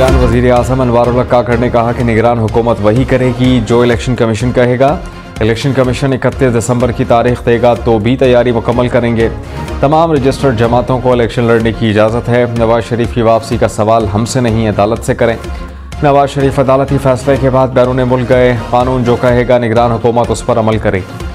निगरान वज़ीर आज़म अनवारुल्लाह काकड़ ने कहा कि निगरान हुकूमत वही करेगी जो इलेक्शन कमीशन कहेगा। इलेक्शन कमीशन 31 दिसंबर की तारीख देगा तो भी तैयारी मुकम्मल करेंगे। तमाम रजिस्टर्ड जमातों को इलेक्शन लड़ने की इजाज़त है। नवाज शरीफ की वापसी का सवाल हमसे नहीं, अदालत से करें। नवाज शरीफ अदालती फैसले के बाद बैरून मुल्क गए। कानून जो कहेगा निगरान हुकूमत उस पर अमल करेगी।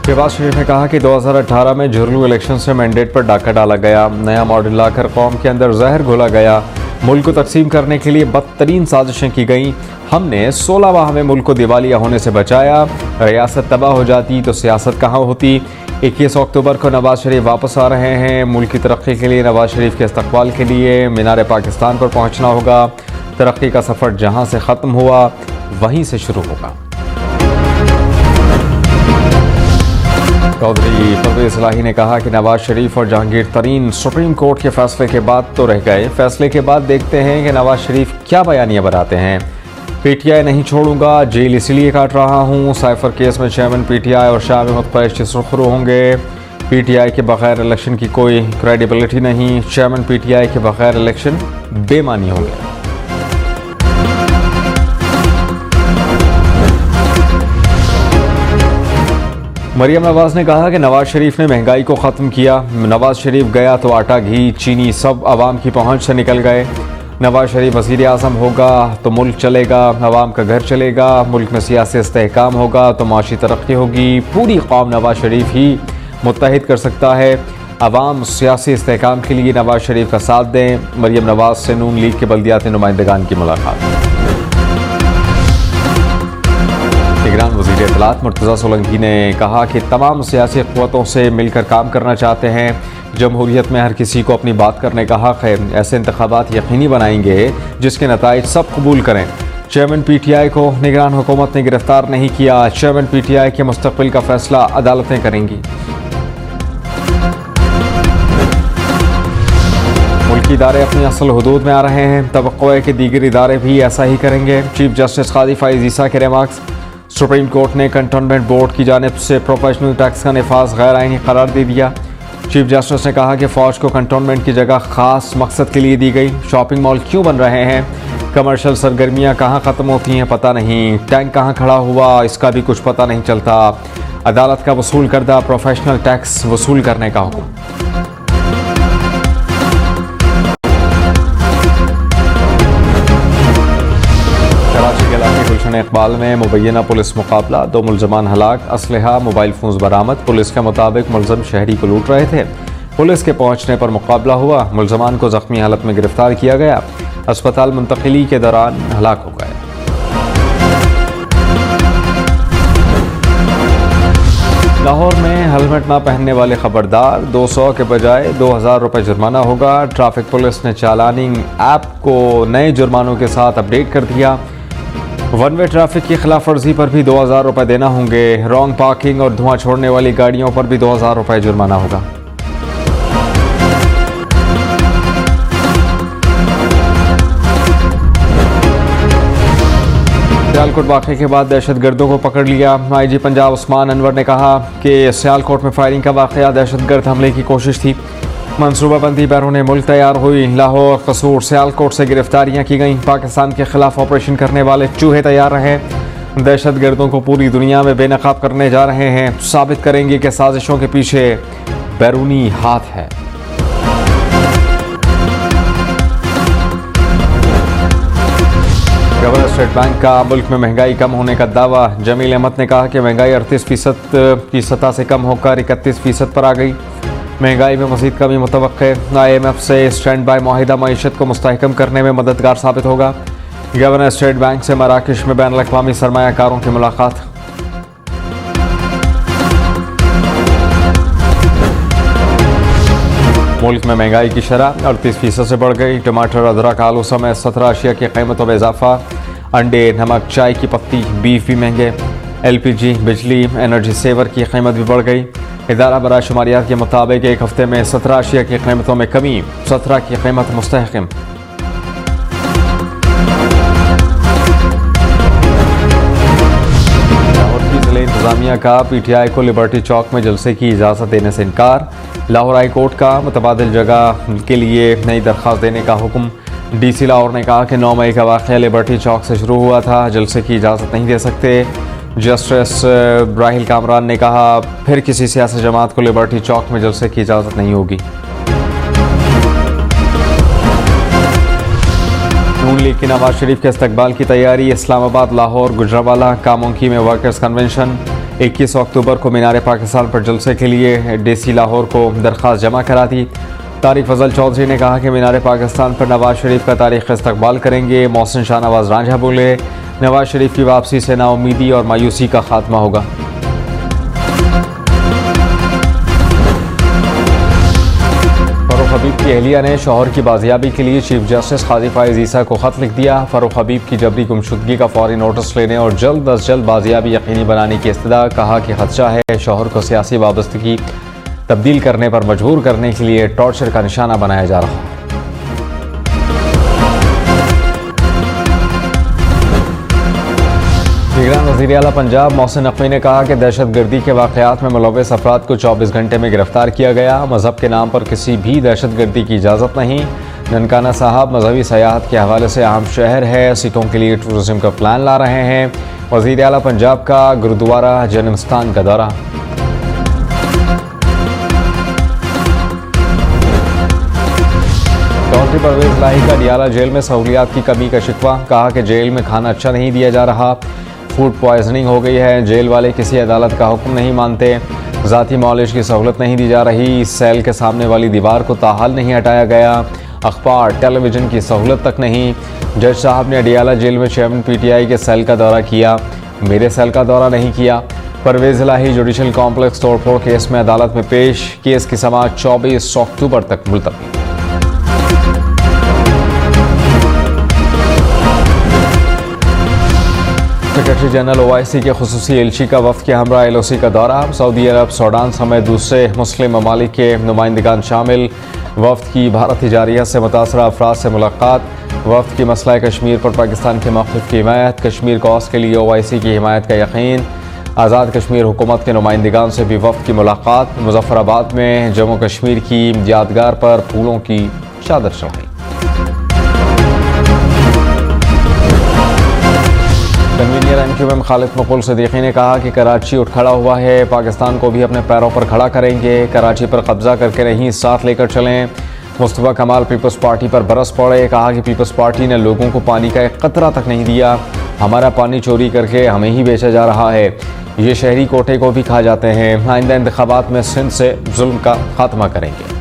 शहबाज शरीफ ने कहा कि 2018 में झुर्लू इलेक्शन से मैंडेट पर डाका डाला गया। नया मॉडल लाकर कौम के अंदर जहर घोला गया। मुल्क को तकसीम करने के लिए बदतरीन साजिशें की गईं। हमने 16 माह में मुल्क को दिवालिया होने से बचाया। रियासत तबाह हो जाती तो सियासत कहाँ होती। 21 अक्टूबर को नवाज शरीफ वापस आ रहे हैं। मुल्क की तरक्की के लिए नवाज शरीफ के इस्तकबाल के लिए मीनार पाकिस्तान पर पहुँचना होगा। तरक्की का सफ़र जहाँ से ख़त्म हुआ वहीं से शुरू होगा। चौधरी परवेज इलाही ने कहा कि नवाज शरीफ और जहांगीर तरीन सुप्रीम कोर्ट के फैसले के बाद तो रह गए। फैसले के बाद देखते हैं कि नवाज शरीफ क्या बयानियां बनाते हैं। पीटीआई नहीं छोड़ूंगा, जेल इसलिए काट रहा हूं। साइफर केस में चेयरमैन पीटीआई और शाह अहमद कुरैशी सुरखरू होंगे। पीटीआई के बगैर इलेक्शन की कोई क्रेडिबिलिटी नहीं। चेयरमैन पीटीआई के बगैर इलेक्शन बेमानी होंगे। मरियम नवाज ने कहा कि नवाज शरीफ ने महंगाई को ख़त्म किया। नवाज शरीफ गया तो आटा, घी, चीनी सब आवाम की पहुंच से निकल गए। नवाज शरीफ वज़ीर आज़म होगा तो मुल्क चलेगा, आवाम का घर चलेगा। मुल्क में सियासी इस्तेहकाम होगा तो माशी तरक्की होगी। पूरी कौम नवाज शरीफ ही मुत्तहिद कर सकता है। आवाम सियासी इस्तेहकाम के लिए नवाज शरीफ का साथ दें। मरियम नवाज से नून लीग के बल्दियाती नुमाइंदगान की मुलाकात। निगरान वज़ीर इत्तलात मुर्तज़ा सोलंकी ने कहा कि तमाम सियासी क़ुव्वतों से मिलकर काम करना चाहते हैं। जमहूरियत में हर किसी को अपनी बात करने का हक़ है। ऐसे इंतख़ाबात यकीनी बनाएंगे जिसके नताइज सब कबूल करें। चेयरमैन पीटीआई को निगरान हुकूमत ने गिरफ्तार नहीं किया। चेयरमैन पीटीआई के मुस्तक़बिल का फ़ैसला अदालतें करेंगी। मुल्की इदारे अपनी असल हुदूद में आ रहे हैं। तवक्को है कि दीगर इदारे भी ऐसा ही करेंगे। चीफ जस्टिस काज़ी फ़ाइज़ ईसा के रिमार्क्स। सुप्रीम कोर्ट ने कंटोनमेंट बोर्ड की जानिब से प्रोफेशनल टैक्स का नफाज गैर आइनी करार दे दिया। चीफ जस्टिस ने कहा कि फ़ौज को कंटोनमेंट की जगह ख़ास मकसद के लिए दी गई। शॉपिंग मॉल क्यों बन रहे हैं, कमर्शियल सरगर्मियाँ कहाँ ख़त्म होती हैं पता नहीं, टैंक कहाँ खड़ा हुआ इसका भी कुछ पता नहीं चलता। अदालत का वसूल करदा प्रोफेशनल टैक्स वसूल करने का हुक्म। गुलशन इकबाल में मुबैना पुलिस मुकाबला, 2 मुलजमान हलाक, असलहा मोबाइल फोन्स बरामद। पुलिस के मुताबिक मुलजम शहरी को लूट रहे थे। पुलिस के पहुंचने पर मुकाबला हुआ। मुलजमान को जख्मी हालत में गिरफ्तार किया गया। अस्पताल मुंतकिली के दौरान हलाक हो गए। लाहौर में हेलमेट ना पहनने वाले खबरदार, 200 के बजाय 2000 रुपये जुर्माना होगा। ट्रैफिक पुलिस ने चालानिंग ऐप को नए जुर्मानों के साथ अपडेट कर दिया। वन वे ट्रैफिक की खिलाफ वर्जी पर भी 2000 रुपये देना होंगे। रॉन्ग पार्किंग और धुआं छोड़ने वाली गाड़ियों पर भी 2000 रुपये जुर्माना होगा। सियालकोट वाक़े के बाद दहशतगर्दों को पकड़ लिया। आईजी पंजाब उस्मान अनवर ने कहा कि सियालकोट में फायरिंग का वाक़या दहशतगर्द हमले की कोशिश थी। मनसूबाबंदी बैरून मुल्क तैयार हुई। लाहौर, कसूर, सियालकोट से गिरफ्तारियां की गईं। पाकिस्तान के खिलाफ ऑपरेशन करने वाले चूहे तैयार रहे। दहशतगर्दों को पूरी दुनिया में बेनकाब करने जा रहे हैं। साबित करेंगे कि साजिशों के पीछे बैरूनी हाथ है। गवर्नर स्टेट बैंक का मुल्क में महंगाई कम होने का दावा। जमील अहमद ने कहा कि महंगाई 38% की सतह से कम होकर 31% पर आ गई। महंगाई में मज़ीद कमी मुतवक्के। IMF से स्टैंड बाय मुआहिदा मईशत को मुस्तहकम करने में मददगार साबित होगा। गवर्नर स्टेट बैंक से मराकश में बैनुल अक़वामी सरमायाकारों की मुलाकात। मुल्क में महंगाई की शरह 38% से बढ़ गई। टमाटर, अदरक, आलू समेत 17 अशिया की कीमतों में इजाफा। अंडे, नमक, चाय की पत्ती, बीफ भी महंगे। LPG, बिजली, एनर्जी सेवर की कीमत भी बढ़ गई। इदारा बराए शुमारियात के मुताबिक एक हफ्ते में 17 अशिया की कीमतों में कमी, 17 की कीमत मुस्तहकम। लाहौर की ज़िले इंतजामिया का PTI को लिबर्टी चौक में जलसे की इजाज़त देने से इनकार। लाहौर हाई कोर्ट का मुतबादिल जगह के लिए नई दरख्वास्त देने का हुक्म। DC लाहौर ने कहा कि 9 मई का वाक़या लिबर्टी चौक से शुरू हुआ था, जलसे की इजाज़त नहीं दे सकते। जस्टिस राहिल कामरान ने कहा फिर किसी सियासी जमात को लिबर्टी चौक में जलसे की इजाज़त नहीं होगी। नून लीग की नवाज शरीफ के इस्तकबाल की तैयारी। इस्लामाबाद, लाहौर, गुजरावाला, कामोंकी में वर्कर्स कन्वेंशन। 21 अक्टूबर को मीनार पाकिस्तान पर जलसे के लिए DC लाहौर को दरख्वास्त जमा करा दी। तारिक फजल चौधरी ने कहा कि मीनार पाकिस्तान पर नवाज शरीफ का तारीख इस्तकबाल करेंगे। मोहसिन शाहनवाज रांझा बोले नवाज शरीफ की वापसी से नाउमीदी और मायूसी का खात्मा होगा। फारूक हबीब की अहलिया ने शौहर की बाजियाबी के लिए चीफ जस्टिस काजी फाइज ईसा को खत लिख दिया। फारूक हबीब की जबरी गुमशुदगी का फौरी नोटिस लेने और जल्द अज जल्द बाजियाबी यकीनी बनाने की इस्तदा। कहा कि खदशा है शौहर को सियासी वाबस्तगी तब्दील करने पर मजबूर करने के लिए टॉर्चर का निशाना बनाया जा रहा है। निगरान वज़ीर आला पंजाब मोहसिन नकवी ने कहा कि दहशतगर्दी के वाक़यात में मुलव्वस अफराद को 24 घंटे में गिरफ्तार किया गया। मजहब के नाम पर किसी भी दहशतगर्दी की इजाज़त नहीं। ननकाना साहब मजहबी सयाहत के हवाले से अहम शहर है, सीटों के लिए टूरिज्म का प्लान ला रहे हैं। वज़ीर आला पंजाब का गुरुद्वारा जन्मस्थान का दौरा। चौधरी परवेज लाही का डियाला जेल में सहूलियात की कमी का शिकवा। कहा कि जेल में खाना अच्छा नहीं दिया जा रहा, फूड पॉइजनिंग हो गई है, जेल वाले किसी अदालत का हुक्म नहीं मानते, ज़ाती मॉलिश की सहूलत नहीं दी जा रही, सेल के सामने वाली दीवार को ताहाल नहीं हटाया गया, अखबार टेलीविज़न की सहूलत तक नहीं। जज साहब ने डियाला जेल में चेयरमैन PTI के सेल का दौरा किया, मेरे सेल का दौरा नहीं किया। परवेज लाही जुडिशल कॉम्प्लेक्स तोड़फोड़ केस में अदालत में पेश। केस की समाअत 24 अक्टूबर तक मुलतवी। सेक्रेटरी जनरल OIC के खुसूसी एलची का वफ़द के हमरा LOC का दौरा। सऊदी अरब, सूडान समेत दूसरे मुस्लिम ममालिक के नुमाइंदगान शामिल। वफ़द की भारत तिजारियत से मुतासरा अफराद से मुलाकात। वफ़द की मसला कश्मीर पर पाकिस्तान के मौक़िफ़ की हिमायत। कश्मीर कॉज के लिए OIC की हिमायत का यकीन। आज़ाद कश्मीर हुकूमत के नुमाइंदगान से भी वफ़द की मुलाकात। मुज़फ़्फ़राबाद में जम्मू कश्मीर की यादगार पर फूलों की चादर चढ़ाई। कन्वीनर MQM खालिद मकुल सिद्दीकी ने कहा कि कराची उठ खड़ा हुआ है, पाकिस्तान को भी अपने पैरों पर खड़ा करेंगे। कराची पर कब्जा करके नहीं, साथ लेकर चलें। मुस्तफा कमाल पीपल्स पार्टी पर बरस पड़े। कहा कि पीपल्स पार्टी ने लोगों को पानी का एक कतरा तक नहीं दिया, हमारा पानी चोरी करके हमें ही बेचा जा रहा है। ये शहरी कोटे को भी खा जाते हैं। आइंदा इंतखाबात में सिंध से जुल्म का खात्मा करेंगे।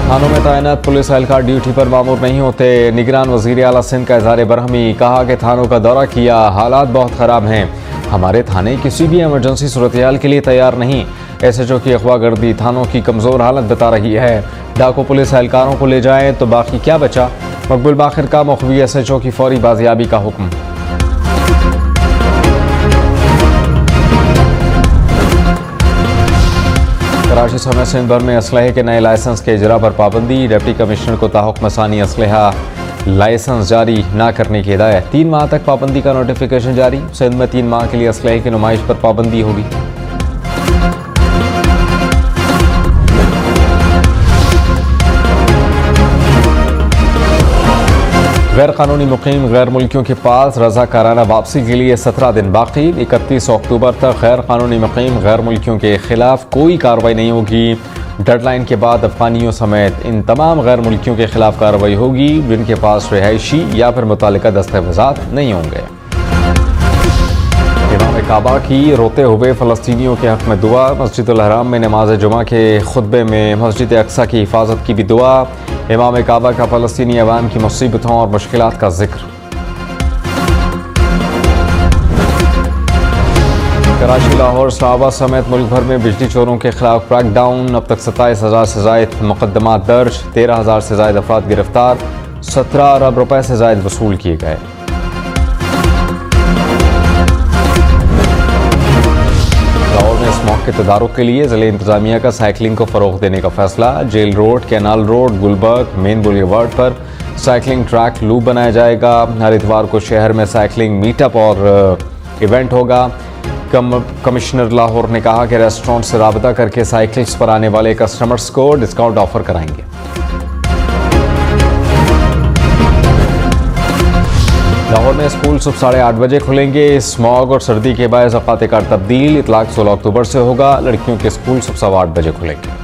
थानों में तैनात पुलिस एहलकार ड्यूटी पर मामूर नहीं होते। निगरान वज़ीर आला सिंध का इज़हार बरहमी। कहा कि थानों का दौरा किया, हालात बहुत ख़राब हैं, हमारे थाने किसी भी इमरजेंसी सूरत-ए-हाल के लिए तैयार नहीं। SHO की अगवा-गर्दी थानों की कमज़ोर हालत बता रही है। डाकू पुलिस एहलकारों को ले जाएं तो बाकी क्या बचा। मकबूल बाखिर का मुखबी SHO की फौरी बाजियाबी का हुक्म। कराची समेत सिंध भर में असलहे के नए लाइसेंस के इजरा पर पाबंदी। डिप्टी कमिश्नर को ताहुक्म सानी असलहा लाइसेंस जारी न करने की हिदायत। 3 माह तक पाबंदी का नोटिफिकेशन जारी। सिंध में 3 माह के लिए असलहे की नुमाइश पर पाबंदी होगी। गैर कानूनी मुकीम गैर मुल्कियों के पास रज़ाकाराना वापसी के लिए 17 दिन बाकी। 31 अक्टूबर तक गैर कानूनी मुकीम गैर मुल्कियों के खिलाफ कोई कार्रवाई नहीं होगी। डेडलाइन के बाद अफगानियों समेत इन तमाम गैर मुल्कियों के खिलाफ कार्रवाई होगी जिनके पास रिहायशी या फिर मुतालिका दस्तावेज़ात नहीं होंगे। इमाम काबा की रोते हुए फ़लस्तीनियों के हक़ में दुआ। मस्जिदुल हराम में नमाज जुमा के खुतबे में मस्जिद अक्सा की हिफाजत की भी दुआ। इमाम काबा का फ़लस्तीनी अवाम की मुसीबतों और मुश्किलात का जिक्र। कराची, लाहौर, इस्लामाबाद समेत मुल्क भर में बिजली चोरों के खिलाफ क्रैकडाउन। अब तक 27,000 से ज़ायद मुकदमात दर्ज, 13,000 से ज़ायद अफराद गिरफ्तार, 17 अरब रुपए से ज़ायद वसूल किए गए। लाहौर में इस मौके के तदारुक के लिए ज़िले इंतजामिया का साइकिलिंग को फ़रोग़ देने का फैसला। Jail road, canal road, Gulberg, main boulevard पर साइकिलिंग ट्रैक लूप बनाया जाएगा। हर इतवार को शहर में साइकिलिंग मीटअप और इवेंट होगा। कमिश्नर लाहौर ने कहा कि रेस्टोरेंट से राबता करके साइकिल्स पर आने वाले कस्टमर्स को डिस्काउंट ऑफर कराएंगे। लाहौर में स्कूल सुबह 8:30 बजे खुलेंगे। स्मॉग और सर्दी के बायस औकात कार तब्दील। इतलाक 16 अक्टूबर से होगा। लड़कियों के स्कूल सुबह 8:15 बजे खुलेंगे।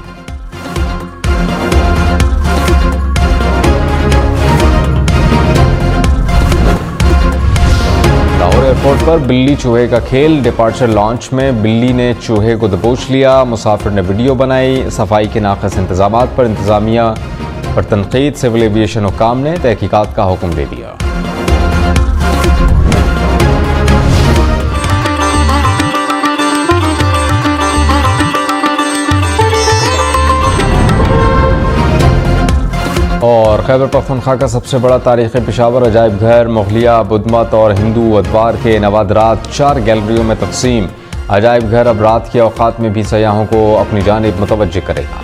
लाहौर एयरपोर्ट पर बिल्ली चूहे का खेल। डिपार्चर लॉन्च में बिल्ली ने चूहे को दबोच लिया। मुसाफिर ने वीडियो बनाई। सफाई के नाक़िस इंतजामात पर इंतजामिया पर तनकीद। सिविल एविएशन हुकाम ने तहकीकात का हुक्म दे दिया। और खैबर पख्तूनख्वा का सबसे बड़ा तारीख़ी पेशावर अजायब घर मुग़लिया, बुद्धमत और हिंदू अदवार के नवादरात 4 गैलरियों में तकसीम। अजायब घर अब रात के औकात में भी सयाहों को अपनी जानिब मुतवज्जे करेगा।